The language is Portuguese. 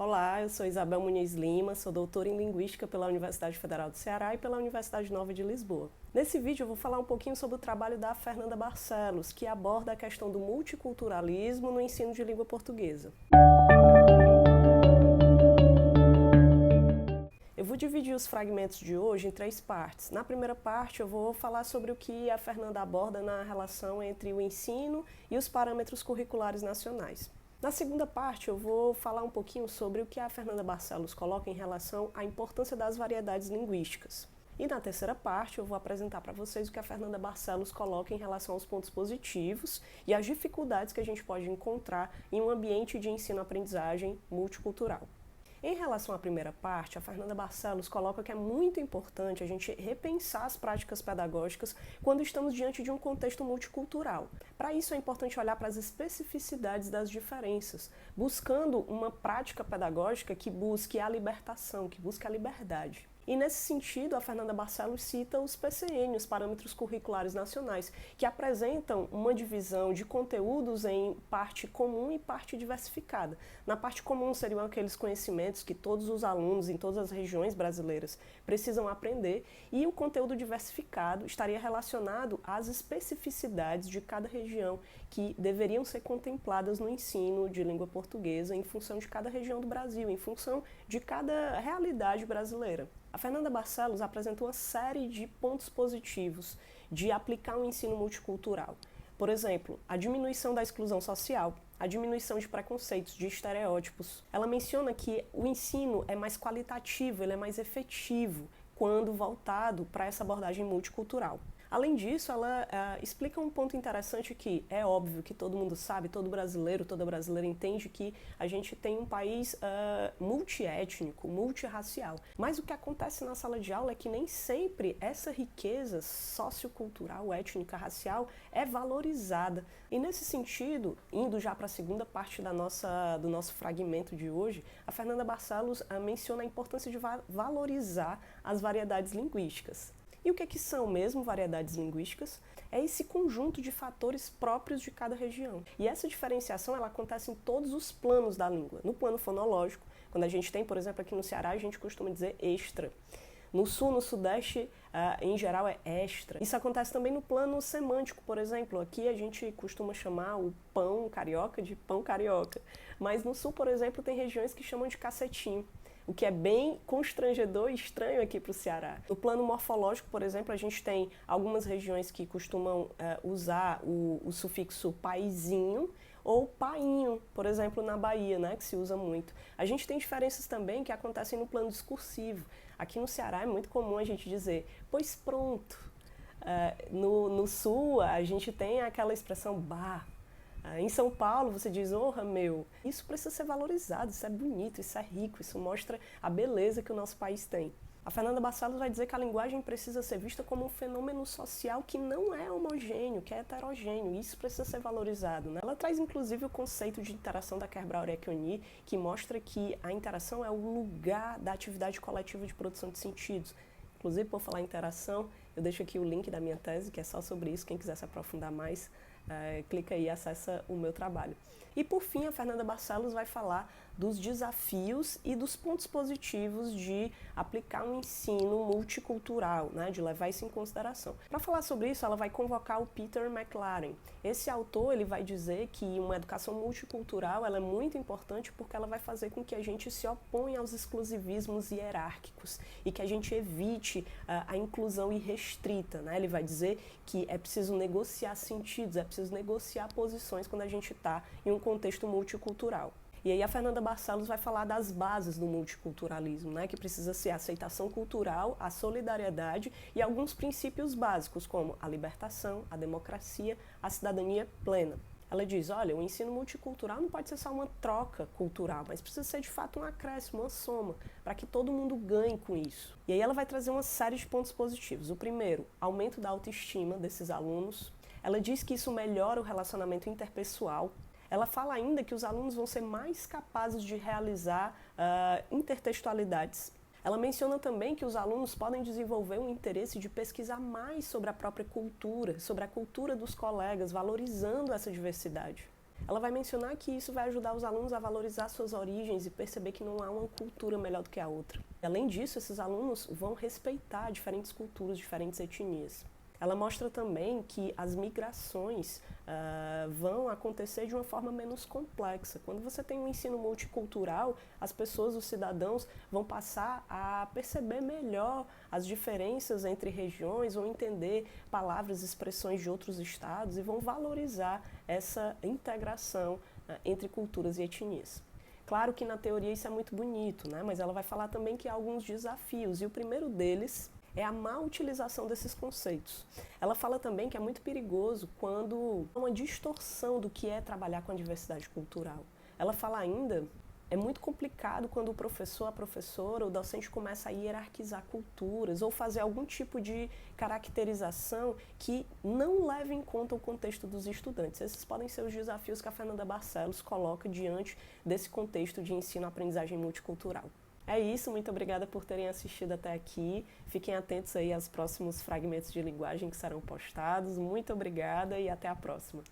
Olá, eu sou Isabel Muniz Lima, sou doutora em Linguística pela Universidade Federal do Ceará e pela Universidade Nova de Lisboa. Nesse vídeo eu vou falar um pouquinho sobre o trabalho da Fernanda Barcelos, que aborda a questão do multiculturalismo no ensino de língua portuguesa. Eu vou dividir os fragmentos de hoje em 3 partes. Na primeira parte eu vou falar sobre o que a Fernanda aborda na relação entre o ensino e os parâmetros curriculares nacionais. Na segunda parte eu vou falar um pouquinho sobre o que a Fernanda Barcelos coloca em relação à importância das variedades linguísticas. E na terceira parte eu vou apresentar para vocês o que a Fernanda Barcelos coloca em relação aos pontos positivos e as dificuldades que a gente pode encontrar em um ambiente de ensino-aprendizagem multicultural. Em relação à primeira parte, a Fernanda Barcelos coloca que é muito importante a gente repensar as práticas pedagógicas quando estamos diante de um contexto multicultural. Para isso é importante olhar para as especificidades das diferenças, buscando uma prática pedagógica que busque a libertação, que busque a liberdade. E nesse sentido, a Fernanda Barcelos cita os PCN, os Parâmetros Curriculares Nacionais, que apresentam uma divisão de conteúdos em parte comum e parte diversificada. Na parte comum seriam aqueles conhecimentos que todos os alunos em todas as regiões brasileiras precisam aprender, e o conteúdo diversificado estaria relacionado às especificidades de cada região que deveriam ser contempladas no ensino de língua portuguesa em função de cada região do Brasil, em função de cada realidade brasileira. A Fernanda Barcelos apresentou uma série de pontos positivos de aplicar um ensino multicultural. Por exemplo, a diminuição da exclusão social, a diminuição de preconceitos, de estereótipos. Ela menciona que o ensino é mais qualitativo, ele é mais efetivo quando voltado para essa abordagem multicultural. Além disso, ela explica um ponto interessante que é óbvio que todo mundo sabe, todo brasileiro, toda brasileira entende que a gente tem um país multiétnico, multirracial. Mas o que acontece na sala de aula é que nem sempre essa riqueza sociocultural, étnica, racial é valorizada. E nesse sentido, indo já para a segunda parte do nosso fragmento de hoje, a Fernanda Barcelos menciona a importância de valorizar as variedades linguísticas. E o que são mesmo variedades linguísticas? É esse conjunto de fatores próprios de cada região. E essa diferenciação ela acontece em todos os planos da língua. No plano fonológico, quando a gente tem, por exemplo, aqui no Ceará, a gente costuma dizer extra. No sul, no sudeste, em geral é extra. Isso acontece também no plano semântico, por exemplo. Aqui a gente costuma chamar o pão carioca de pão carioca. Mas no sul, por exemplo, tem regiões que chamam de cacetinho, o que é bem constrangedor e estranho aqui para o Ceará. No plano morfológico, por exemplo, a gente tem algumas regiões que costumam usar o sufixo paizinho ou painho, por exemplo, na Bahia, né, que se usa muito. A gente tem diferenças também que acontecem no plano discursivo. Aqui no Ceará é muito comum a gente dizer, pois pronto. No sul, a gente tem aquela expressão bah. Em São Paulo, você diz, orra meu. Isso precisa ser valorizado, isso é bonito, isso é rico, isso mostra a beleza que o nosso país tem. A Fernanda Barcelos vai dizer que a linguagem precisa ser vista como um fenômeno social que não é homogêneo, que é heterogêneo, e isso precisa ser valorizado, né? Ela traz inclusive o conceito de interação da Kerbrat-Orekioni, que mostra que a interação é o lugar da atividade coletiva de produção de sentidos. Inclusive, por falar em interação, eu deixo aqui o link da minha tese, que é só sobre isso, quem quiser se aprofundar mais, clica aí e acessa o meu trabalho. E por fim, a Fernanda Barcelos vai falar dos desafios e dos pontos positivos de aplicar um ensino multicultural, né, de levar isso em consideração. Para falar sobre isso, ela vai convocar o Peter McLaren. Esse autor ele vai dizer que uma educação multicultural ela é muito importante porque ela vai fazer com que a gente se oponha aos exclusivismos hierárquicos e que a gente evite a inclusão irrestrita, né? Ele vai dizer que é preciso negociar sentidos, é preciso negociar posições quando a gente está em um contexto multicultural. E aí a Fernanda Barcelos vai falar das bases do multiculturalismo, né, que precisa ser a aceitação cultural, a solidariedade e alguns princípios básicos, como a libertação, a democracia, a cidadania plena. Ela diz, olha, o ensino multicultural não pode ser só uma troca cultural, mas precisa ser de fato um acréscimo, uma soma, para que todo mundo ganhe com isso. E aí ela vai trazer uma série de pontos positivos. O primeiro, aumento da autoestima desses alunos. Ela diz que isso melhora o relacionamento interpessoal. Ela fala ainda que os alunos vão ser mais capazes de realizar intertextualidades. Ela menciona também que os alunos podem desenvolver um interesse de pesquisar mais sobre a própria cultura, sobre a cultura dos colegas, valorizando essa diversidade. Ela vai mencionar que isso vai ajudar os alunos a valorizar suas origens e perceber que não há uma cultura melhor do que a outra. Além disso, esses alunos vão respeitar diferentes culturas, diferentes etnias. Ela mostra também que as migrações vão acontecer de uma forma menos complexa. Quando você tem um ensino multicultural, as pessoas, os cidadãos, vão passar a perceber melhor as diferenças entre regiões, vão entender palavras e expressões de outros estados e vão valorizar essa integração entre culturas e etnias. Claro que na teoria isso é muito bonito, né? Mas ela vai falar também que há alguns desafios, e o primeiro deles é a má utilização desses conceitos. Ela fala também que é muito perigoso quando há uma distorção do que é trabalhar com a diversidade cultural. Ela fala ainda, é muito complicado quando o professor, a professora, o docente começa a hierarquizar culturas ou fazer algum tipo de caracterização que não leve em conta o contexto dos estudantes. Esses podem ser os desafios que a Fernanda Barcelos coloca diante desse contexto de ensino-aprendizagem multicultural. É isso, muito obrigada por terem assistido até aqui. Fiquem atentos aí aos próximos fragmentos de linguagem que serão postados. Muito obrigada e até a próxima.